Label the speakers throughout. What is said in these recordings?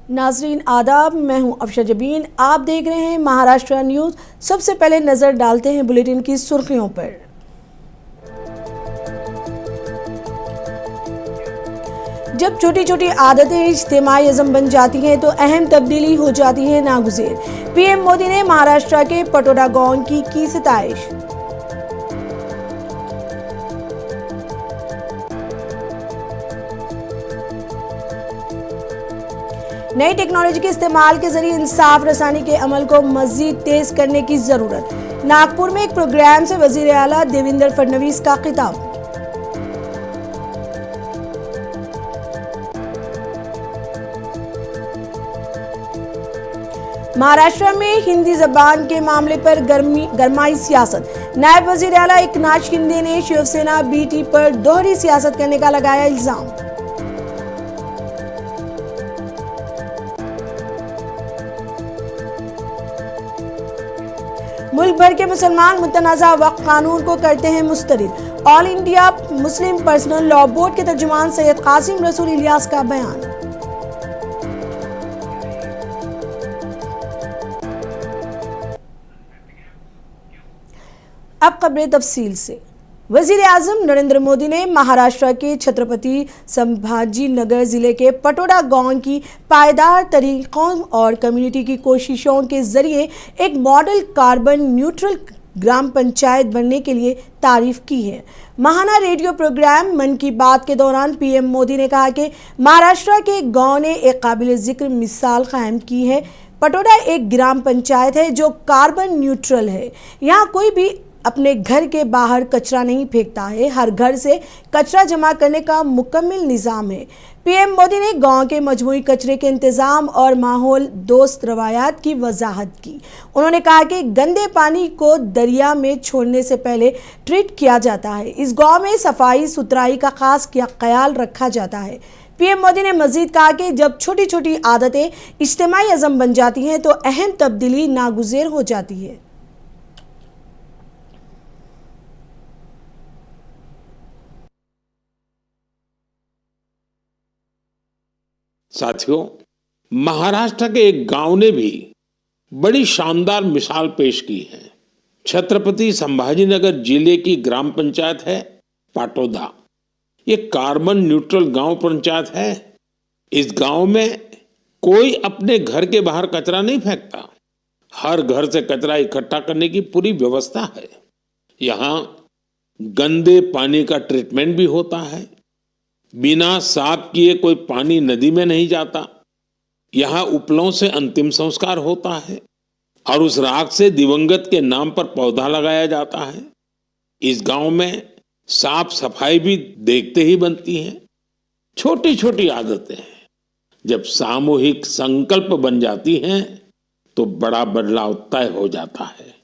Speaker 1: नाजरीन आदाब, मैं हूं अफशा जबीन। आप देख रहे हैं महाराष्ट्र न्यूज़। सबसे पहले नज़र डालते हैं बुलेटिन की सुर्खियों पर। जब छोटी छोटी आदतें इज्तिमाई अज़म बन जाती हैं तो अहम तब्दीली हो जाती है नागुज़ेर। पीएम मोदी ने महाराष्ट्र के पटोदा गांव की सितारिश। नई टेक्नोलॉजी के इस्तेमाल के जरिए इंसाफ रसानी के अमल को मजीद तेज करने की जरूरत। नागपुर में एक प्रोग्राम से वजीर आला देवेंद्र फडणवीस का खिताब। महाराष्ट्र में हिंदी जबान के मामले पर गरमाई सियासत। नायब वजीर आला एकनाथ शिंदे ने शिवसेना बीटी पर दोहरी सियासत करने का लगाया इल्जाम। मुल्क भर के मुसलमान मुतनाज़ा वक्फ कानून को करते हैं मुस्तरद। All India Muslim Personal Law Board के तर्जुमान सैयद कासिम रसूल इलियास का बयान। अब खबरें तफसील से। वजीर आज़म नरेंद्र मोदी ने महाराष्ट्र के छत्रपति संभाजीनगर जिले के पटोदा गांव की पायदार तरीकों और कम्युनिटी की कोशिशों के जरिए एक मॉडल कार्बन न्यूट्रल ग्राम पंचायत बनने के लिए तारीफ की है। माहाना रेडियो प्रोग्राम मन की बात के दौरान पीएम मोदी ने कहा कि महाराष्ट्र के गांव ने एक काबिल जिक्र मिसाल कायम की है। पटोदा एक ग्राम पंचायत है जो कार्बन न्यूट्रल है। यहाँ कोई भी अपने घर के बाहर कचरा नहीं फेंकता है। हर घर से कचरा जमा करने का मुकम्मल निज़ाम है। पीएम मोदी ने गांव के मजमूई कचरे के इंतज़ाम और माहौल दोस्त रवायात की वजाहत की। उन्होंने कहा कि गंदे पानी को दरिया में छोड़ने से पहले ट्रीट किया जाता है। इस गांव में सफाई सुथराई का खास ख्याल रखा जाता है। पीएम मोदी ने मजीद कहा कि जब छोटी छोटी आदतें इज्तिमाई अज़म बन जाती हैं तो अहम तब्दीली नागुज़ेर हो जाती है।
Speaker 2: साथियों, महाराष्ट्र के एक गांव ने भी बड़ी शानदार मिसाल पेश की है। छत्रपति संभाजीनगर जिले की ग्राम पंचायत है पाटोदा। ये कार्बन न्यूट्रल गांव पंचायत है। इस गांव में कोई अपने घर के बाहर कचरा नहीं फेंकता। हर घर से कचरा इकट्ठा करने की पूरी व्यवस्था है। यहाँ गंदे पानी का ट्रीटमेंट भी होता है। बिना साफ किए कोई पानी नदी में नहीं जाता। यहाँ उपलों से अंतिम संस्कार होता है और उस राख से दिवंगत के नाम पर पौधा लगाया जाता है। इस गांव में साफ सफाई भी देखते ही बनती है। छोटी छोटी आदतें जब सामूहिक संकल्प बन जाती हैं तो बड़ा बदलाव तय हो जाता है।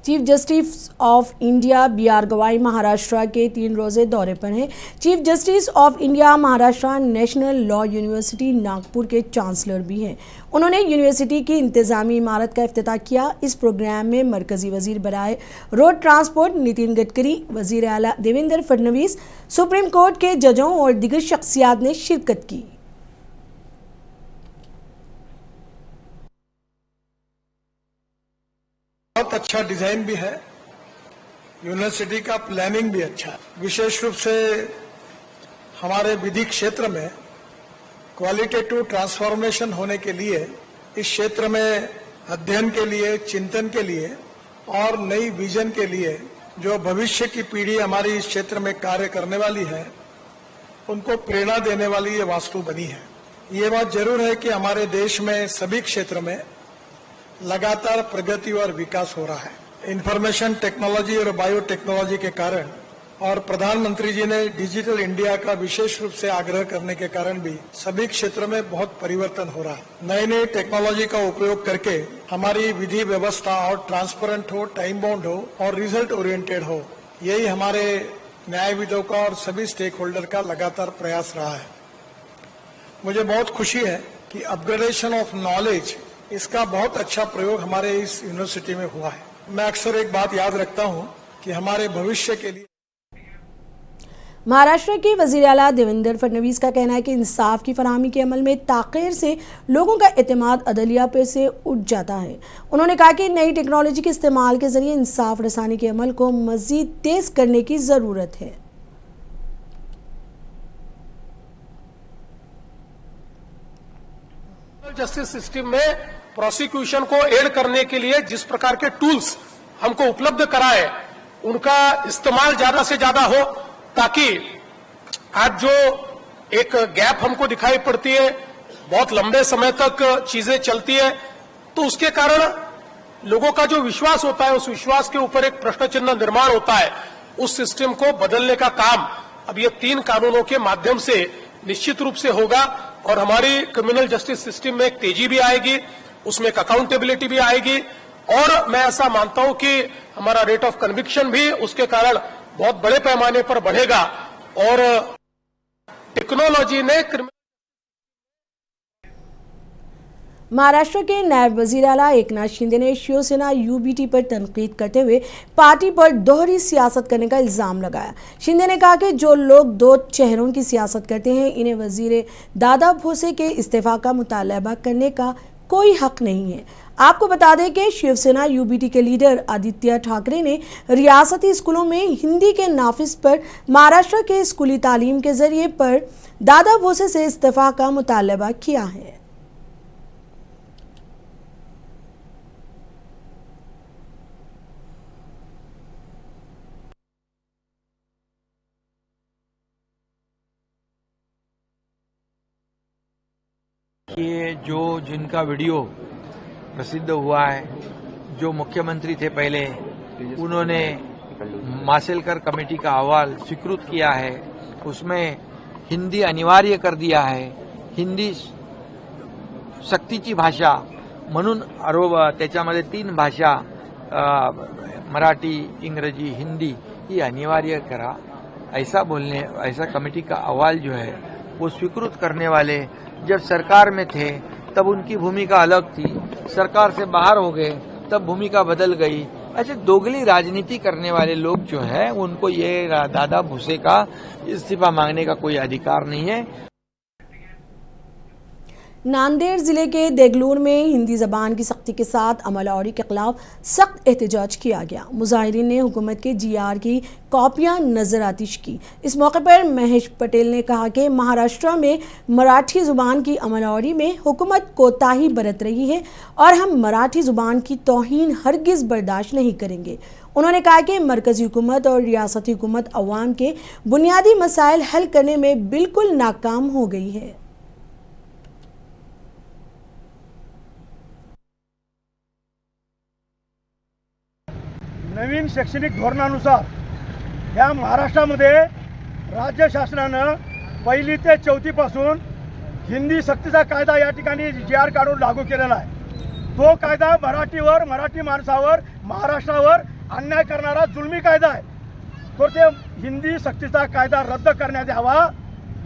Speaker 1: Chief justice of India B R. Gavai Maharashtra के 3 रोज़े दौरे पर हैं। Chief justice of India Maharashtra national law university Nagpur के चांसलर भी हैं। उन्होंने यूनिवर्सिटी की इंतजामी इमारत का इफ्तिताह किया। इस प्रोग्राम में मरकजी वजीर बराए रोड ट्रांसपोर्ट नितिन गडकरी, वजीर आला देवेंद्र फडणवीस, सुप्रीम कोर्ट के जजों और दीगर शख्सियात ने शिरकत की।
Speaker 3: बहुत अच्छा डिजाइन भी है, यूनिवर्सिटी का प्लानिंग भी अच्छा है। विशेष रूप से हमारे विधि क्षेत्र में क्वालिटेटिव ट्रांसफॉर्मेशन होने के लिए, इस क्षेत्र में अध्ययन के लिए, चिंतन के लिए और नई विजन के लिए जो भविष्य की पीढ़ी हमारी इस क्षेत्र में कार्य करने वाली है, उनको प्रेरणा देने वाली ये वास्तु बनी है। ये बात जरूर है कि हमारे देश में सभी क्षेत्र में लगातार प्रगति और विकास हो रहा है। इंफॉर्मेशन टेक्नोलॉजी और बायोटेक्नोलॉजी के कारण और प्रधानमंत्री जी ने डिजिटल इंडिया का विशेष रूप से आग्रह करने के कारण भी सभी क्षेत्रों में बहुत परिवर्तन हो रहा है। नई नई टेक्नोलॉजी का उपयोग करके हमारी विधि व्यवस्था और ट्रांसपेरेंट हो, टाइम बाउंड हो और रिजल्ट ओरिएंटेड हो, यही हमारे न्यायविदों का और सभी स्टेक होल्डर का लगातार प्रयास रहा है। मुझे बहुत खुशी है कि अपग्रेडेशन ऑफ नॉलेज, इसका बहुत अच्छा प्रयोग हमारे इस यूनिवर्सिटी में हुआ है। मैं अक्सर एक बात याद रखता हूं कि हमारे भविष्य के लिए
Speaker 1: महाराष्ट्र के वजीर आला देवेंद्र फडणवीस का कहना है कि इंसाफ की फराहमी के अमल में ताख़ीर से लोगों का एतमाद अदलिया पे से उठ जाता है। उन्होंने कहा कि नई टेक्नोलॉजी के इस्तेमाल के जरिए इंसाफ रसानी के अमल को मजीद तेज करने की ज़रूरत है।
Speaker 4: जस्टिस सिस्टम में प्रोसिक्यूशन को एड करने के लिए जिस प्रकार के टूल्स हमको उपलब्ध कराए, उनका इस्तेमाल ज्यादा से ज्यादा हो, ताकि आज जो एक गैप हमको दिखाई पड़ती है, बहुत लंबे समय तक चीजें चलती है, तो उसके कारण लोगों का जो विश्वास होता है, उस विश्वास के ऊपर एक प्रश्न चिन्ह निर्माण होता है। उस सिस्टम को बदलने का काम अब ये 3 कानूनों के माध्यम से निश्चित रूप से होगा और हमारी क्रिमिनल जस्टिस सिस्टम में एक तेजी भी आएगी, उसमें एक अकाउंटेबिलिटी भी आएगी और मैं ऐसा मानता हूं कि हमारा रेट ऑफ कन्विक्शन भी उसके कारण बहुत बड़े पैमाने पर बढ़ेगा और टेक्नोलॉजी ने
Speaker 1: महाराष्ट्र के नायब वजीर आला एकनाथ शिंदे ने शिवसेना यूबीटी पर तनकीद करते हुए पार्टी पर दोहरी सियासत करने का इल्जाम लगाया। शिंदे ने कहा कि जो लोग 2 चेहरों की सियासत करते हैं, इन्हें वजीर दादा भोसे के इस्तीफा का मुतालबा करने का कोई हक नहीं है। आपको बता दें कि शिवसेना यूबीटी के लीडर आदित्य ठाकरे ने रियासती स्कूलों में हिंदी के नाफिज पर महाराष्ट्र के स्कूली तालीम के जरिए पर दादा भोसे से इस्तीफा का मुतालबा किया है।
Speaker 5: ये जो जिनका वीडियो प्रसिद्ध हुआ है, जो मुख्यमंत्री थे पहले, उन्होंने माशेलकर कमेटी का अहवाल स्वीकृत किया है, उसमें हिंदी अनिवार्य कर दिया है। हिंदी सक्तीची भाषा म्हणून त्याच्यामध्ये 3 भाषा मराठी, इंग्रजी, हिंदी ही अनिवार्य करा, ऐसा कमेटी का अहवाल जो है वो स्वीकृत करने वाले जब सरकार में थे तब उनकी भूमिका अलग थी, सरकार से बाहर हो गए तब भूमिका बदल गई। ऐसे दोगली राजनीति करने वाले लोग जो है उनको ये दादा भूसे का इस्तीफा मांगने का कोई अधिकार नहीं है।
Speaker 1: नांदेड़ जिले के देगलूर में हिंदी जबान की सख्ती के साथ अमलौरी के खिलाफ सख्त एहतजाज किया गया। मुजाहिरीन ने हुकूमत के GR की कॉपियां नजर आतिश की। इस मौके पर महेश पटेल ने कहा कि महाराष्ट्र में मराठी जुबान की अमलौरी में हुकूमत कोताही बरत रही है और हम मराठी जुबान की तौहीन हरगिज बर्दाश्त नहीं करेंगे। उन्होंने कहा कि मरकजी हुकूमत और रियासती हुकूमत अवाम के बुनियादी मसाइल हल करने में बिल्कुल नाकाम हो गई है।
Speaker 6: नवीन शैक्षणिक धोरणानुसार या महाराष्ट्रामध्ये राज्य शासनानं 1ली ते 4थी पासून हिंदी सक्तीचा कायदा या ठिकाणी GR काढून लागू केलेला आहे। तो कायदा मराठीवर, मराठी माणसावर, महाराष्ट्रावर अन्याय करणारा जुलमी कायदा आहे। तो ते हिंदी सक्तीचा कायदा रद्द करण्यात यावा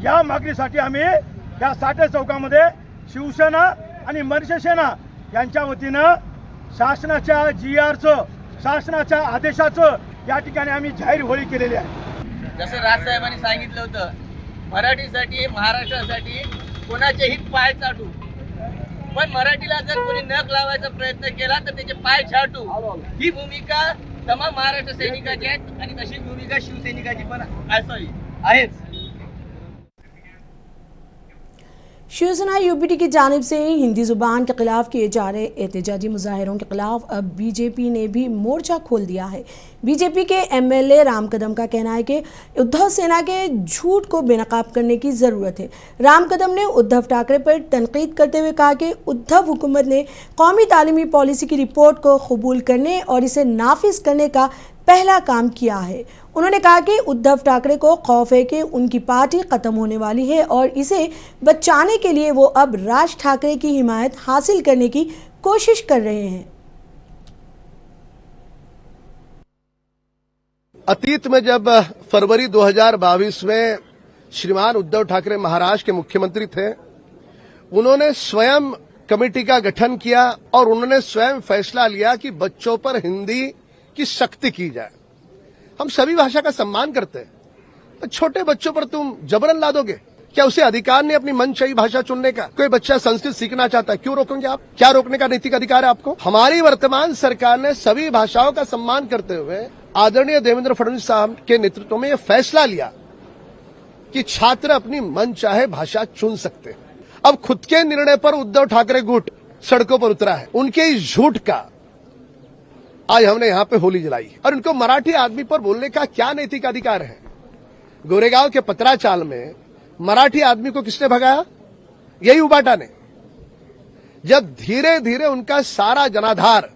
Speaker 6: या मागणीसाठी आम्ही या साठे चौकामध्ये शिवसेना आणि मनसे सेना यांच्या वतीनं शासनाच्या GRचं, शासनाच्या आदेशाचं या ठिकाणी आम्ही जाहीर होळी केलेली आहे।
Speaker 7: जसं राजसाहेबांनी सांगितलं होतं, मराठीसाठी, महाराष्ट्रासाठी कोणाचे हित पाय चाटू, पण मराठीला जर कोणी नख लावायचा प्रयत्न केला तर त्याचे पाय छाटू, ही भूमिका तमाम महाराष्ट्र सैनिकाची आहे आणि तशी भूमिका शिवसैनिकाची पण असावी आहेच।
Speaker 1: शिवसेना यूबीटी की जानिब से हिंदी जुबान के खिलाफ किए जा रहे एहतजाजी मुजाहिरों के खिलाफ अब बीजेपी ने भी मोर्चा खोल दिया है। बीजेपी के MLA राम कदम का कहना है कि उद्धव सेना के झूठ को बेनकाब करने की ज़रूरत है। राम कदम ने उद्धव ठाकरे पर तनकीद करते हुए कहा कि उद्धव हुकूमत ने कौमी तालीमी पॉलिसी की रिपोर्ट को कबूल करने और इसे नाफिज करने का पहला काम किया है। उन्होंने कहा कि उद्धव ठाकरे को खौफ है कि उनकी पार्टी खत्म होने वाली है और इसे बचाने के लिए वो अब राज ठाकरे की हिमायत हासिल करने की कोशिश कर रहे हैं।
Speaker 8: अतीत में जब फरवरी 2022 में श्रीमान उद्धव ठाकरे महाराष्ट्र के मुख्यमंत्री थे, उन्होंने स्वयं कमेटी का गठन किया और उन्होंने स्वयं फैसला लिया कि बच्चों पर हिंदी की सख्ती की जाए। हम सभी भाषा का सम्मान करते हैं, तो छोटे बच्चों पर तुम जबरन लादोगे? क्या उसे अधिकार नहीं अपनी मनचाही भाषा चुनने का? कोई बच्चा संस्कृत सीखना चाहता है, क्यों रोकेंगे आप? क्या रोकने का नैतिक अधिकार है आपको? हमारी वर्तमान सरकार ने सभी भाषाओं का सम्मान करते हुए आदरणीय देवेंद्र फडणवीस साहब के नेतृत्व में यह फैसला लिया कि छात्र अपनी मनचाहे भाषा चुन सकते हैं। अब खुद के निर्णय पर उद्धव ठाकरे गुट सड़कों पर उतरा है। उनके इस झूठ का आज हमने यहां पे होली जलाई और उनको मराठी आदमी पर बोलने का क्या नैतिक अधिकार है? गोरेगांव के पतराचाल में मराठी आदमी को किसने भगाया? यही उबाटा ने। जब धीरे धीरे उनका सारा जनाधार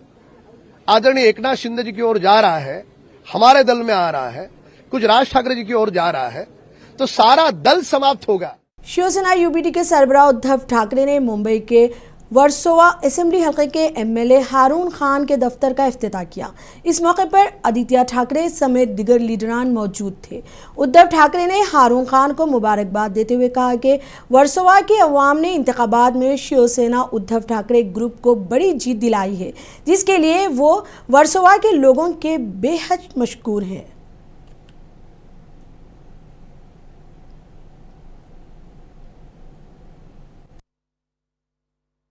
Speaker 8: आदरणीय एकनाथ शिंदे जी की ओर जा रहा है, हमारे दल में आ रहा है, कुछ राज ठाकरे जी की ओर जा रहा है, तो सारा दल समाप्त होगा।
Speaker 1: शिवसेना यूबीटी के सरबराह उद्धव ठाकरे ने मुंबई के वर्सोवा असेंबली हलके के एमएलए हारून खान के दफ्तर का इफ्तिताह किया। इस मौके पर आदित्य ठाकरे समेत दिगर लीडरान मौजूद थे। उद्धव ठाकरे ने हारून खान को मुबारकबाद देते हुए कहा कि वर्सोवा के अवाम ने इंतखाबात में शिवसेना उद्धव ठाकरे ग्रुप को बड़ी जीत दिलाई है, जिसके लिए वो वर्सोवा के लोगों के बेहद मशकूर हैं।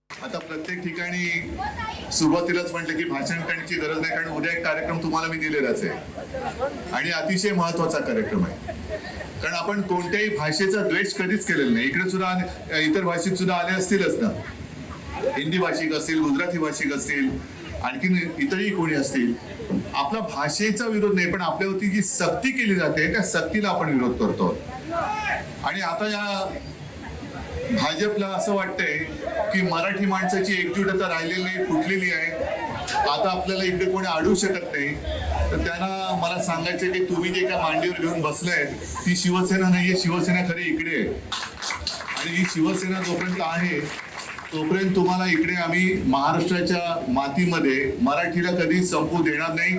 Speaker 9: आता प्रत्येक ठिकाणी सुरुवातीलाच म्हटलं की भाषण करण्याची गरज नाही, कारण उद्या एक कार्यक्रम तुम्हाला मी दिलेलाच आहे आणि अतिशय महत्त्वाचा कार्यक्रम आहे। कारण आपण कोणत्याही भाषेचा द्वेष कधीच केलेला नाही। इकडे सुद्धा इतर भाषिक सुद्धा आले असतीलच ना, हिंदी भाषिक असतील, गुजराती भाषिक असतील, आणखीन इतरही कोणी असतील। आपला भाषेचा विरोध नाही, पण आपल्यावरती जी सक्ती केली जाते त्या सक्तीला आपण विरोध करतो। आणि आता या भाजपला असं वाटतंय की मराठी माणसाची एकजूटता राहिलेली नाही, फुटलेली आहे। आता आपल्याला इकडे कोणी अडवू शकत नाही। तर त्यांना मला सांगायचं की तुम्ही जे काय मांडीवर घेऊन बसलाय ती शिवसेना नाहीये, शिवसेना खरी इकडे आहे। आणि ही शिवसेना जोपर्यंत आहे तोपर्यंत तुम्हाला इकडे आम्ही महाराष्ट्राच्या मातीमध्ये मराठीला कधी संपू देणार नाही।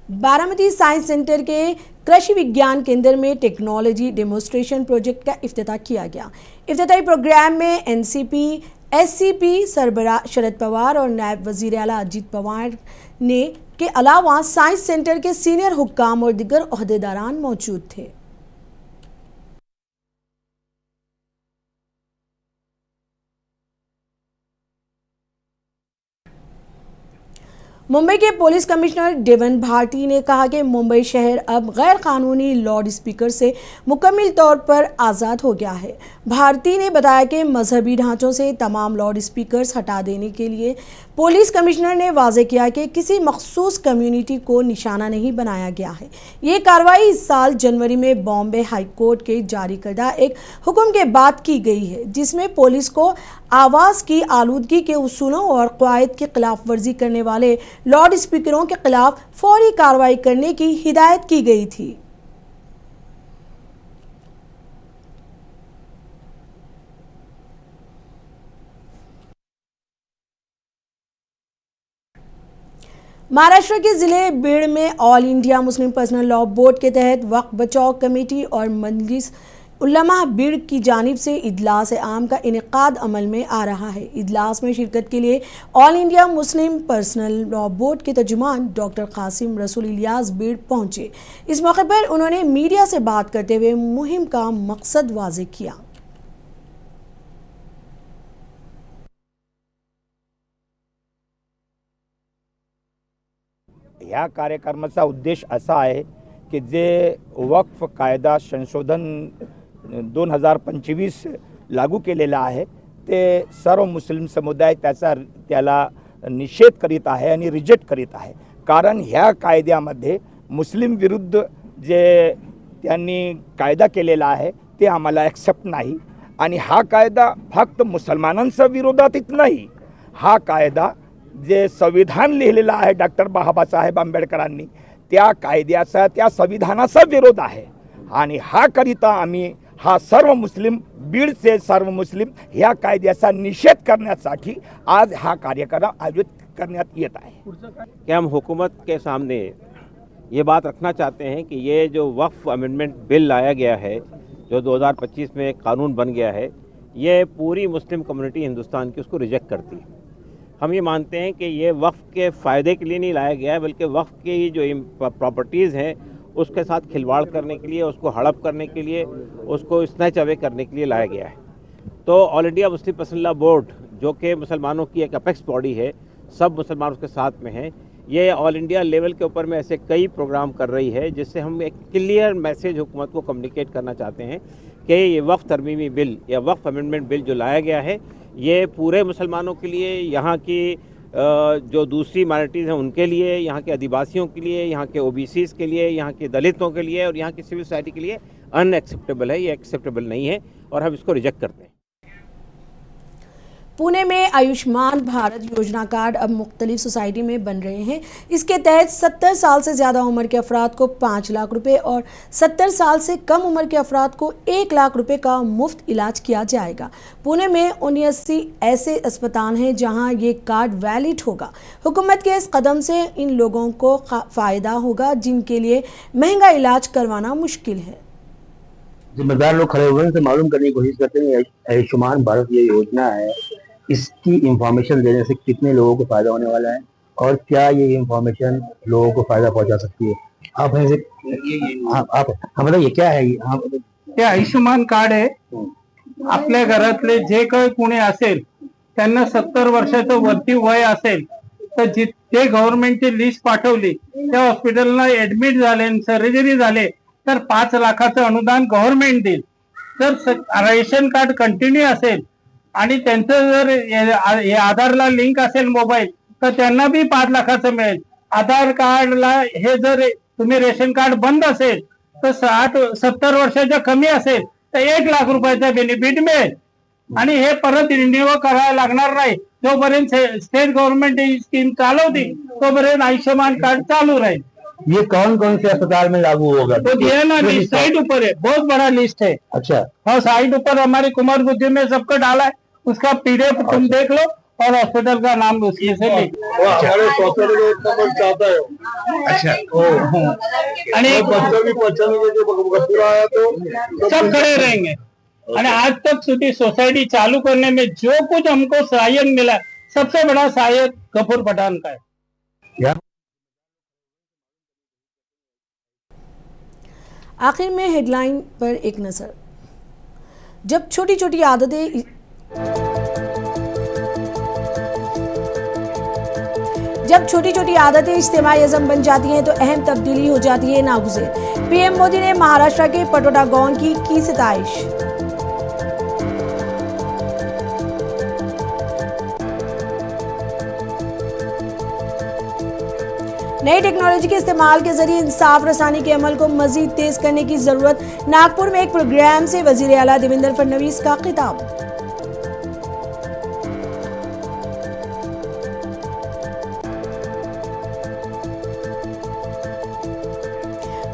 Speaker 1: बारामती साइंस सेंटर के कृषि विज्ञान केंद्र में टेक्नोलॉजी डेमोन्स्ट्रेशन प्रोजेक्ट का इफ्तिताह किया गया। इफ्तिताही प्रोग्राम में एनसीपी एससीपी सरबराह शरद पवार और नायब वजीर आला अजीत पवार ने के अलावा साइंस सेंटर के सीनियर हुक्काम और दिगर ओहदेदारान मौजूद थे। मुंबई के पुलिस कमिश्नर डेवन भारती ने कहा कि मुंबई शहर अब गैर कानूनी लाउड स्पीकर से मुकम्मल तौर पर आज़ाद हो गया है। भारती ने बताया कि मजहबी ढांचों से तमाम लाउड स्पीकर्स हटा देने के लिए पुलिस कमिश्नर ने वाजे किया कि किसी मखसूस कम्युनिटी को निशाना नहीं बनाया गया है। ये कार्रवाई इस साल जनवरी में बॉम्बे हाई कोर्ट के जारी करदा एक हुक्म के बाद की गई है, जिसमें पुलिस को आवाज़ की आलूदगी के उसूलों और क़वाइद की खिलाफ वर्जी करने वाले लाउड स्पीकरों के खिलाफ फौरी कार्रवाई करने की हिदायत की गई थी। महाराष्ट्र के जिले बीड़ में all India Muslim Personal Law Board के तहत वक्फ बचाओ कमेटी और मजलिस उलमा बीड़ की जानिब से इजलास आम का इनेकाद अमल में आ रहा है। इजलास में शिरकत के लिए all India Muslim Personal Law Board के तर्जुमान डॉक्टर कासिम रसूल इलियास बीड़ पहुंचे। इस मौके पर उन्होंने मीडिया से बात करते हुए मुहिम का मकसद वाज़े किया।
Speaker 10: या कार्यक्रमाचा उद्देश असा आहे की जे वक्फ कायदा संशोधन 2025 लागू केलेला आहे ते सर्व मुस्लिम समुदाय त्याला निषेध करीत आहे आणि रिजेक्ट करीत आहे। कारण ह्या कायद्यामध्ये मुस्लिम विरुद्ध जे त्यांनी कायदा केलेला आहे ते आम्हाला ॲक्सेप्ट नाही आणि हा कायदा फक्त मुसलमानांच्या विरोधात नाही, हा कायदा जे संविधान लिहिलेलं आहे डॉक्टर बाबासाहेब आंबेडकरांनी त्या कायद्याचा त्या संविधानाचा विरोध आहे आणि हा करिता आम्ही हा सर्व मुस्लिम बीडचे सर्व मुस्लिम ह्या कायद्याचा निषेध करण्यासाठी आज हा कार्यक्रम आयोजित करण्यात येत आहे।
Speaker 11: कि हम हुकूमत के सामने ये बात रखना चाहते हैं कि ये जो वक्फ अमेंडमेंट बिल लाया गया है, जो 2025 में कानून बन गया है, ये पूरी मुस्लिम कम्युनिटी हिंदुस्तान की उसको रिजेक्ट करती है। हम ये मानते हैं कि ये वक्फ के फ़ायदे के लिए नहीं लाया गया है, बल्कि वक्फ की जो प्रॉपर्टीज़ हैं उसके साथ खिलवाड़ करने के लिए, उसको हड़प करने के लिए, उसको स्नैच अवे करने के लिए लाया गया है। तो all India Muslim Personal Law board, जो कि मुसलमानों की एक अपेक्स बॉडी है, सब मुसलमान उसके साथ में हैं, ये ऑल इंडिया लेवल के ऊपर में ऐसे कई प्रोग्राम कर रही है जिससे हम एक क्लियर मैसेज हुकूमत को कम्युनिकेट करना चाहते हैं कि ये वक्फ तरमीमी बिल या वक्फ अमेंडमेंट बिल जो लाया गया है, ये पूरे मुसलमानों के लिए, यहाँ की जो दूसरी माइनॉरिटीज़ हैं उनके लिए, यहाँ के आदिवासियों के लिए, यहाँ के ओबीसीज़ के लिए, यहाँ के दलितों के लिए और यहाँ की सिविल सोसाइटी के लिए अनएक्सेप्टेबल है। ये एक्सेप्टेबल नहीं है और हम इसको रिजेक्ट करते हैं।
Speaker 1: पुणे में आयुष्मान भारत योजना कार्ड अब मुख्तलिफ सोसाइटी में बन रहे हैं। इसके तहत 70 साल से ज़्यादा उम्र के अफराद को 5 लाख रुपए और 70 साल से कम उम्र के अफराद को 1 लाख रुपए का मुफ्त इलाज किया जाएगा। पुणे में 79 ऐसे अस्पताल हैं जहां ये कार्ड वैलिड होगा। हुकूमत के इस कदम से इन लोगों को फ़ायदा होगा जिनके लिए महंगा इलाज करवाना मुश्किल है।
Speaker 12: जिम्मेदार लोग खड़े हुए उनसे मालूम करने की कोशिश करते हैं आयुष्मान भारत ये योजना है, इसकी इंफॉर्मेशन देने से कितने लोगों को फायदा होने वाला है और क्या ये इंफॉर्मेशन लोगों को फायदा पहुंचा सकती है। आप हम बताइए क्या है
Speaker 13: हे आयुष्मान कार्ड आहे। आपल्या घरातले जे काही कोणी असेल त्यांना 70 वर्षाचं वरती वय असेल तर जे गव्हर्नमेंटची लिस्ट पाठवली त्या हॉस्पिटलला ऍडमिट झाले, सर्जरी झाले तर 5 लाखाचं अनुदान गव्हर्नमेंट देईल। जर रेशन कार्ड कंटिन्यू असेल आणि त्यांचं जर हे आधारला लिंक असेल मोबाईल तर त्यांना बी 5 लाखाचं मिळेल। आधार कार्डला हे जर तुम्ही रेशन कार्ड बंद असेल तर 70 वर्षाच्या कमी असेल तर 1 लाख रुपयाचा बेनिफिट मिळेल आणि हे परत रिन्यू करायला लागणार नाही। जोपर्यंत स्टेट गव्हर्नमेंट ही स्कीम चालवती तोपर्यंत आयुष्मान कार्ड चालू राहील।
Speaker 12: ये कौन कौन से अस्पताल में लागू होगा?
Speaker 13: तो दिया ना, लिस्ट साइट ऊपर है, बहुत बड़ा लिस्ट है।
Speaker 12: अच्छा,
Speaker 13: हाँ, साइट ऊपर हमारी कुमार बुद्धि में सबको डाला है, उसका पीडीएफ तुम देख लो और हॉस्पिटल का नाम उसी से लिख।
Speaker 12: अच्छा,
Speaker 13: आणि सब खड़े रहेंगे। और आज तक सिटी सोसाइटी चालू करने में जो कुछ हमको सहायक मिला, सबसे बड़ा सहायक गफूर पठान का है।
Speaker 1: आखिर में हेडलाइन पर एक नजर। जब छोटी छोटी आदतें इज्तिमाई अज़म बन जाती हैं तो अहम तब्दीली हो जाती है नागुज़ेर। पीएम मोदी ने महाराष्ट्र के पटोदा गांव की सितारिश। नई टेक्नोलॉजी के इस्तेमाल के जरिए इंसाफ रसानी के अमल को मजीद तेज करने की जरूरत। नागपुर में एक प्रोग्राम से वजीर आला देवेंद्र फडणवीस का खिताब।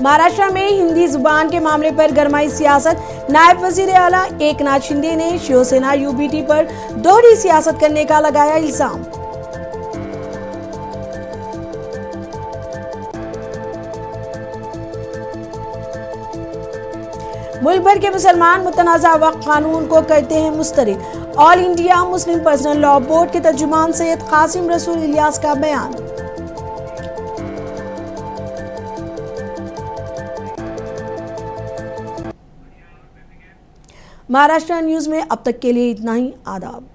Speaker 1: महाराष्ट्र में हिंदी जुबान के मामले पर गरमाई सियासत। नायब वजीर आला एकनाथ शिंदे ने शिवसेना यूबीटी पर दोहरी सियासत करने का लगाया इल्जाम। मुल्क भर के मुसलमान मुतनाज़ा वक्फ कानून को करते हैं मुस्तरद। All India Muslim Personal Law Board के तर्जुमान सैयद कासिम रसूल इलियास का बयान। महाराष्ट्र न्यूज में अब तक के लिए इतना ही। आदाब।